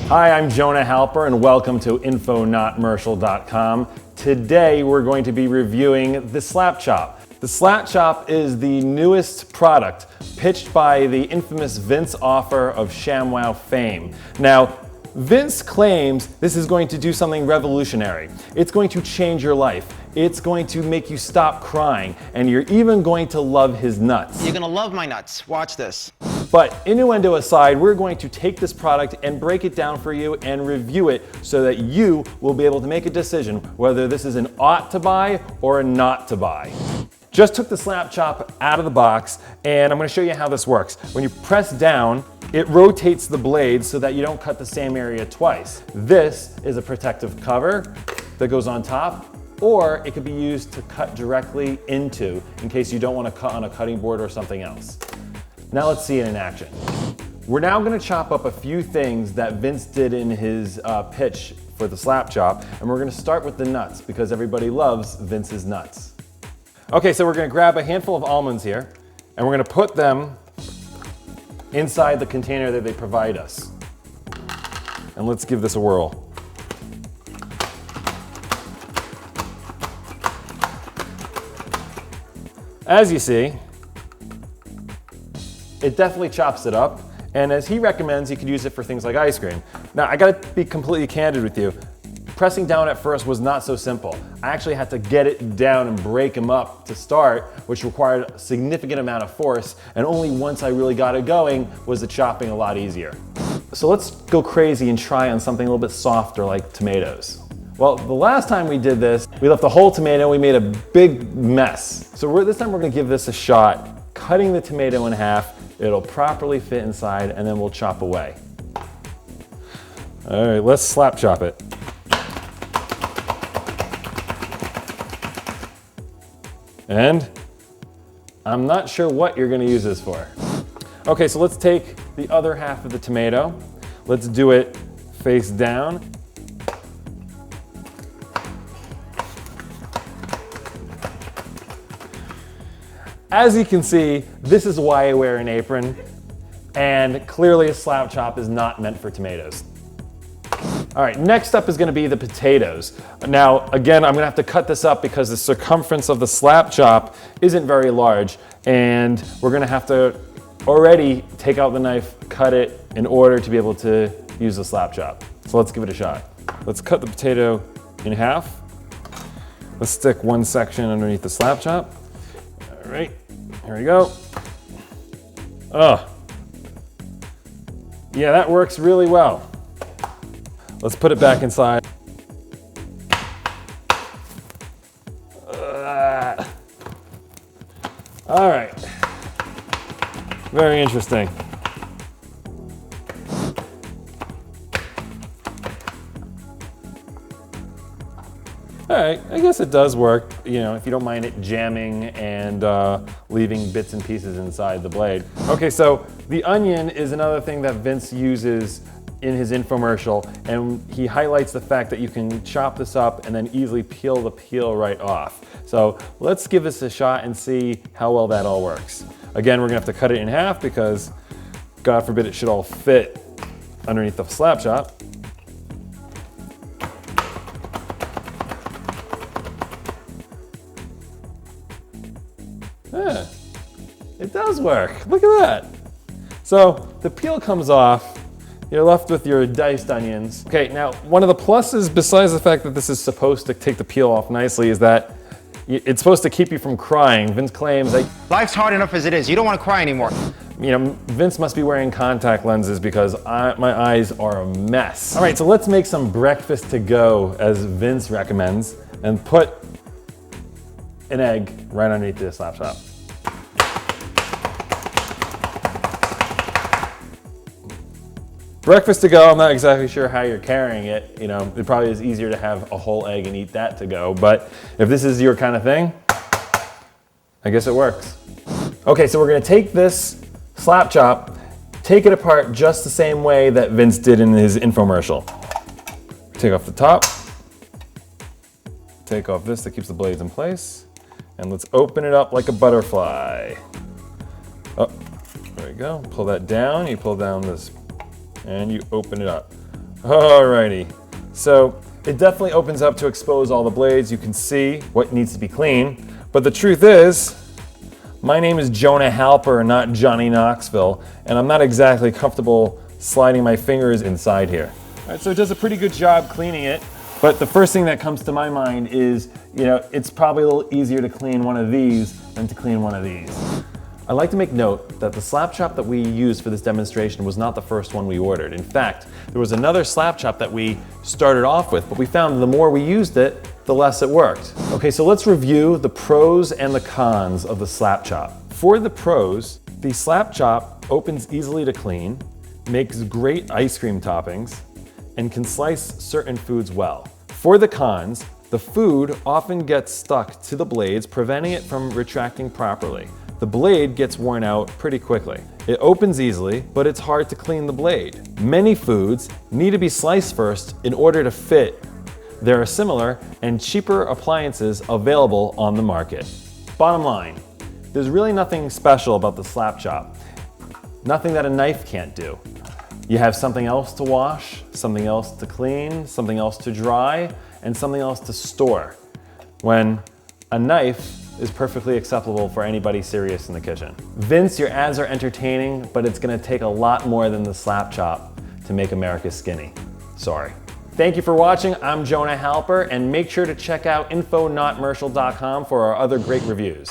Hi, I'm Jonah Halper and welcome to Infonotmercial.com. Today we're going to be reviewing the Slap Chop. The Slap Chop is the newest product pitched by the infamous Vince Offer of ShamWow fame. Now, Vince claims this is going to do something revolutionary. It's going to change your life. It's going to make you stop crying, and you're even going to love his nuts. You're gonna love my nuts. Watch this. But innuendo aside, we're going to take this product and break it down for you and review it so that you will be able to make a decision whether this is an ought to buy or a not to buy. Just took the Slap Chop out of the box, and I'm going to show you how this works. When you press down, it rotates the blade so that you don't cut the same area twice. This is a protective cover that goes on top, or it could be used to cut directly into in case you don't want to cut on a cutting board or something else. Now let's see it in action. We're now going to chop up a few things that Vince did in his pitch for the Slap Chop, and we're going to start with the nuts because everybody loves Vince's nuts. Okay, so we're going to grab a handful of almonds here, and we're going to put them inside the container that they provide us. And let's give this a whirl. As you see, it definitely chops it up, and as he recommends, you could use it for things like ice cream. Now, I gotta be completely candid with you. Pressing down at first was not so simple. I actually had to get it down and break them up to start, which required a significant amount of force, and only once I really got it going was the chopping a lot easier. So let's go crazy and try on something a little bit softer like tomatoes. Well, the last time we did this, we left the whole tomato, we made a big mess. So this time we're gonna give this a shot, cutting the tomato in half. It'll properly fit inside, and then we'll chop away. All right, let's slap chop it. And I'm not sure what you're gonna use this for. Okay, so let's take the other half of the tomato. Let's do it face down. As you can see, this is why I wear an apron, and clearly a Slap Chop is not meant for tomatoes. All right, next up is gonna be the potatoes. Now, again, I'm gonna have to cut this up because the circumference of the Slap Chop isn't very large, and we're gonna have to already take out the knife, cut it in order to be able to use the Slap Chop. So let's give it a shot. Let's cut the potato in half. Let's stick one section underneath the Slap Chop. All right, here we go. Oh, yeah, that works really well. Let's put it back inside. All right, very interesting. All right, I guess it does work, you know, if you don't mind it jamming and leaving bits and pieces inside the blade. Okay, so the onion is another thing that Vince uses in his infomercial, and he highlights the fact that you can chop this up and then easily peel the peel right off. So let's give this a shot and see how well that all works. Again, we're gonna have to cut it in half because God forbid it should all fit underneath the Slap Chop. Yeah, it does work. Look at that. So the peel comes off. You're left with your diced onions. Okay, now one of the pluses, besides the fact that this is supposed to take the peel off nicely, is that it's supposed to keep you from crying. Vince claims that Life's hard enough as it is. You don't want to cry anymore. you know, Vince must be wearing contact lenses because my eyes are a mess. All right, so let's make some breakfast to go as Vince recommends and put an egg right underneath the Slap Chop. Breakfast to go, I'm not exactly sure how you're carrying it. You know, it probably is easier to have a whole egg and eat that to go, but if this is your kind of thing, I guess it works. Okay, so we're gonna take this Slap Chop, take it apart just the same way that Vince did in his infomercial. Take off the top, take off this that keeps the blades in place, and let's open it up like a butterfly. Oh, there we go, pull that down, you pull down this and you open it up. Alrighty, so it definitely opens up to expose all the blades. You can see what needs to be clean, but the truth is, my name is Jonah Halper, not Johnny Knoxville, and I'm not exactly comfortable sliding my fingers inside here. All right, so it does a pretty good job cleaning it, but the first thing that comes to my mind is, it's probably a little easier to clean one of these than to clean one of these. I'd like to make note that the slap chop that we used for this demonstration was not the first one we ordered. In fact, there was another slap chop that we started off with, but we found the more we used it, the less it worked. Okay, so let's review the pros and the cons of the slap chop. For the pros, the slap chop opens easily to clean, makes great ice cream toppings, and can slice certain foods well. For the cons, the food often gets stuck to the blades, preventing it from retracting properly. The blade gets worn out pretty quickly. It opens easily, but it's hard to clean the blade. Many foods need to be sliced first in order to fit. There are similar and cheaper appliances available on the market. Bottom line, there's really nothing special about the slap chop. Nothing that a knife can't do. You have something else to wash, something else to clean, something else to dry, and something else to store. When a knife is perfectly acceptable for anybody serious in the kitchen. Vince, your ads are entertaining, but it's gonna take a lot more than the slap chop to make America skinny. Sorry. Thank you for watching. I'm Jonah Halper, and make sure to check out infonotmercial.com for our other great reviews.